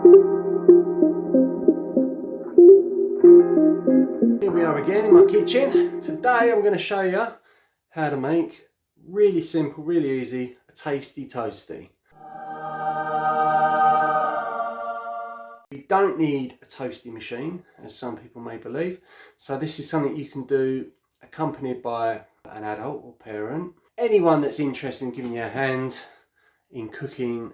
Here we are again in my kitchen. Today I'm going to show you how to make really simple, really easy, a tasty toasty. You don't need a toasty machine, as some people may believe. So this is something you can do accompanied by an adult or parent. Anyone that's interested in giving you a hand in cooking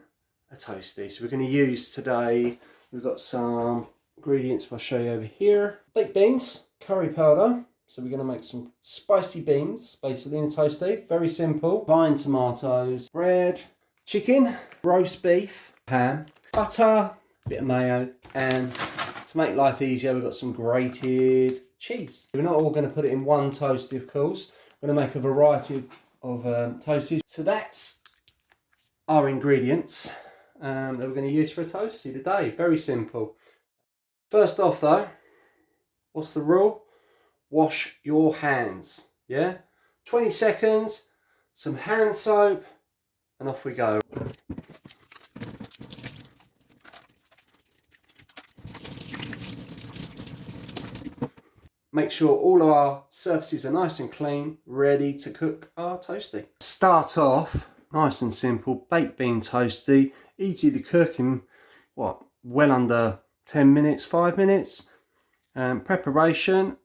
a toasty. So we're going to use today, we've got some ingredients I'll show you over here. Baked beans, curry powder. So we're going to make some spicy beans, basically, in a toasty. Very simple. Vine tomatoes, bread, chicken, roast beef, ham, butter, a bit of mayo, and to make life easier, we've got some grated cheese. We're not all going to put it in one toasty, of course. We're going to make a variety of toasties. So that's our ingredients that we're going to use for a toasty today. Very simple. First off though, what's the rule? Wash your hands, yeah? 20 seconds, some hand soap, and off we go. Make sure all of our surfaces are nice and clean, ready to cook our toasty. Start off, nice and simple, baked bean toasty, easy to cook in, what, well under 10 minutes, 5 minutes. Preparation,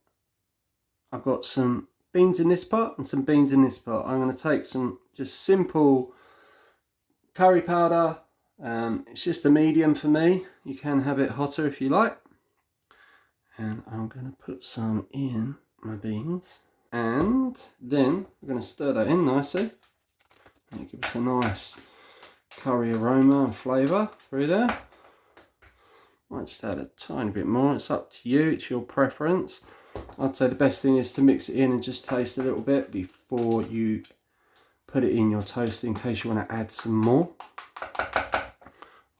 I've got some beans in this pot and some beans in this pot. I'm going to take some just simple curry powder. It's just a medium for me. You can have it hotter if you like. And I'm going to put some in my beans. And then we're going to stir that in nicely. And give it a nice curry aroma and flavour through there. Might just add a tiny bit more. It's up to you. It's your preference. I'd say the best thing is to mix it in and just taste a little bit before you put it in your toast, in case you want to add some more.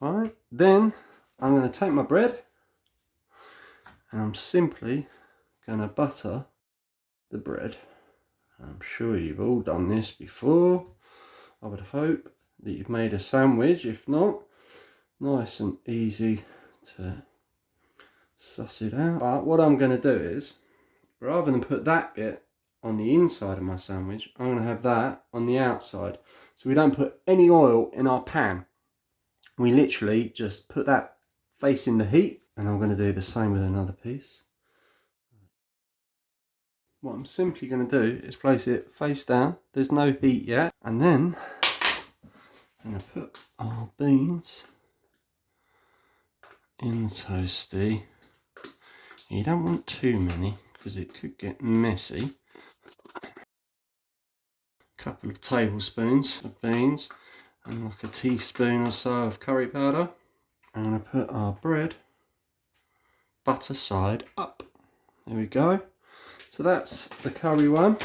Alright, then I'm going to take my bread and I'm simply going to butter the bread. I'm sure you've all done this before. I would hope that you've made a sandwich. If not, nice and easy to suss it out. But what I'm going to do is, rather than put that bit on the inside of my sandwich, I'm going to have that on the outside. So we don't put any oil in our pan. We literally just put that facing the heat, and I'm going to do the same with another piece. What I'm simply going to do is place it face down. There's no heat yet. And then I'm going to put our beans in the toasty. You don't want too many because it could get messy. A couple of tablespoons of beans and like a teaspoon or so of curry powder. I'm going to put our bread butter side up. There we go. So that's the curry one.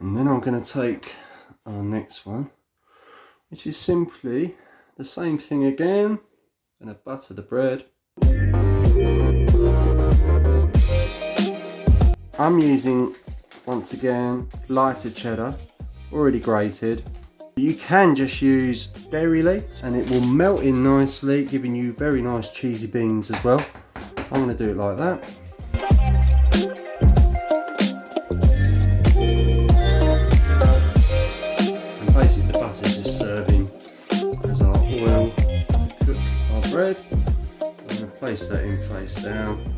And then I'm going to take our next one, which is simply the same thing again. I'm going to butter the bread. I'm using, once again, lighter cheddar, already grated. You can just use berry leaves and it will melt in nicely, giving you very nice cheesy beans as well. I'm going to do it like that. And basically the butter is just serving as our oil to cook our bread. I'm going to place that in face down.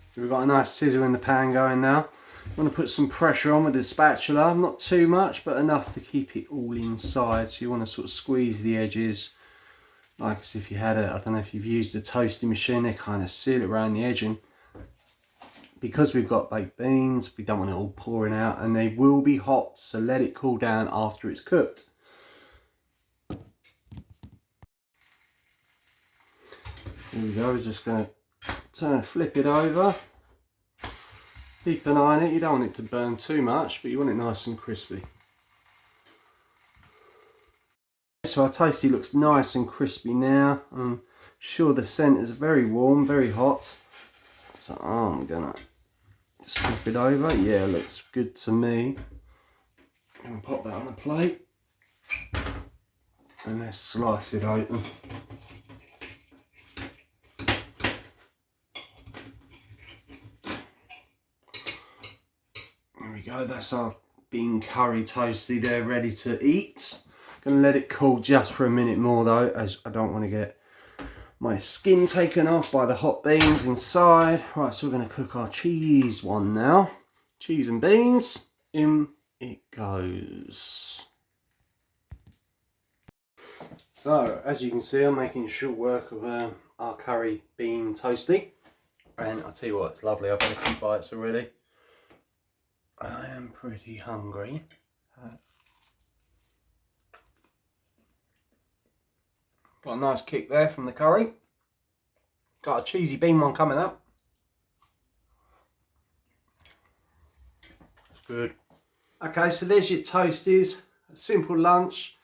So we've got a nice sizzle in the pan going now. I'm going to put some pressure on with the spatula, not too much, but enough to keep it all inside. So you want to sort of squeeze the edges, like as if you had a, I don't know if you've used a toasting machine, they kind of seal it around the edging. Because we've got baked beans, we don't want it all pouring out, and they will be hot, so let it cool down after it's cooked. Here we go, we're just going to flip it over. Keep an eye on it, you don't want it to burn too much, but you want it nice and crispy. So our toasty looks nice and crispy now. I'm sure the scent is very warm, very hot. So I'm gonna just flip it over. Yeah, looks good to me. I'm gonna pop that on a plate. And let's slice it open. go, that's our bean curry toasty there, ready to eat. Gonna let it cool just for a minute more though, as I don't want to get my skin taken off by the hot beans inside. Right, so we're gonna cook our cheese one now. Cheese and beans, in it goes. So, as you can see, I'm making short work of our curry bean toasty. And I'll tell you what, it's lovely. I've had a few bites already. I am pretty hungry. Got a nice kick there from the curry. Got a cheesy bean one coming up. That's good. Okay, so there's your toasties. A simple lunch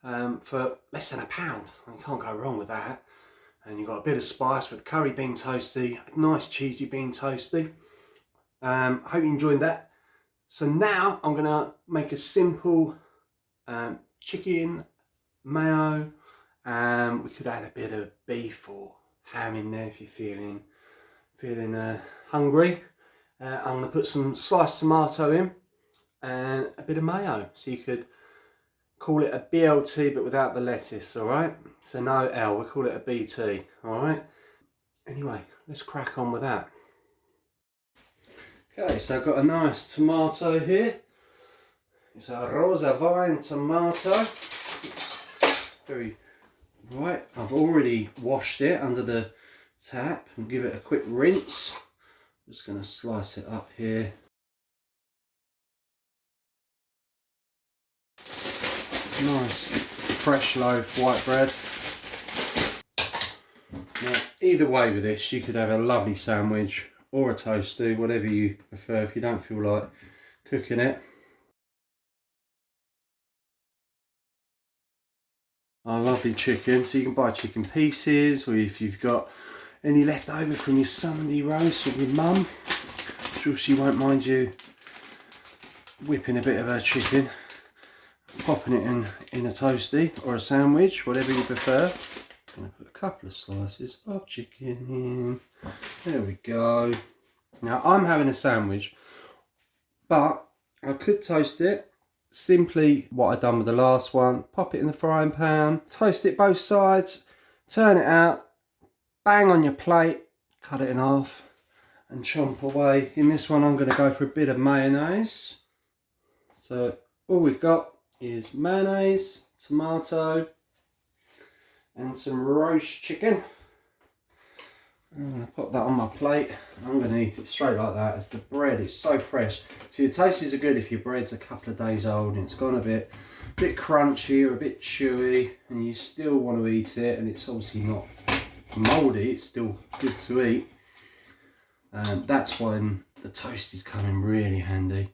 for less than £1. You can't go wrong with that. And you've got a bit of spice with curry bean toasty, a nice cheesy bean toasty. Hope you enjoyed that. So now I'm gonna make a simple chicken mayo. We could add a bit of beef or ham in there if you're feeling hungry. I'm gonna put some sliced tomato in and a bit of mayo. So you could call it a BLT but without the lettuce, all right? So no L, we'll call it a BT, all right? Anyway, let's crack on with that. Okay, so I've got a nice tomato here. It's a rosa vine tomato. Very right. I've already washed it under the tap and give it a quick rinse. Just going to slice it up here. Nice fresh loaf white bread. Now, either way with this, you could have a lovely sandwich or a toasty, whatever you prefer if you don't feel like cooking it. Our lovely chicken, so you can buy chicken pieces, or if you've got any left over from your Sunday roast with your mum, sure she won't mind you whipping a bit of her chicken, popping it in a toasty or a sandwich, whatever you prefer. I'm going to put a couple of slices of chicken in. There we go. Now I'm having a sandwich, but I could toast it. Simply what I've done with the last one. Pop it in the frying pan, toast it both sides, turn it out, bang on your plate, cut it in half and chomp away. In this one I'm going to go for a bit of mayonnaise. So all we've got is mayonnaise, tomato and some roast chicken. I'm going to pop that on my plate. I'm going to eat it straight like that, as the bread is so fresh. See, the toasties are good if your bread's a couple of days old and it's gone a bit crunchy or a bit chewy and you still want to eat it and it's obviously not mouldy, it's still good to eat. That's when the toasties come in really handy.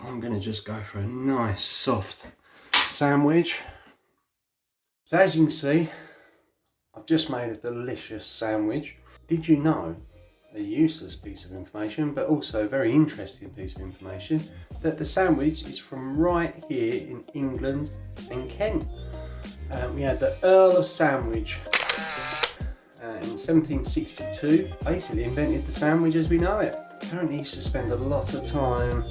I'm going to just go for a nice soft sandwich. So as you can see, I've just made a delicious sandwich. Did you know, a useless piece of information, but also a very interesting piece of information, that the sandwich is from right here in England and Kent. We had the Earl of Sandwich in 1762, basically invented the sandwich as we know it. Apparently he used to spend a lot of time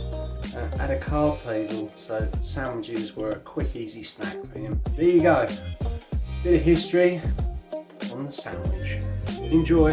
at a card table, so sandwiches were a quick, easy snack for him. There you go, bit of history on the sandwich. Enjoy.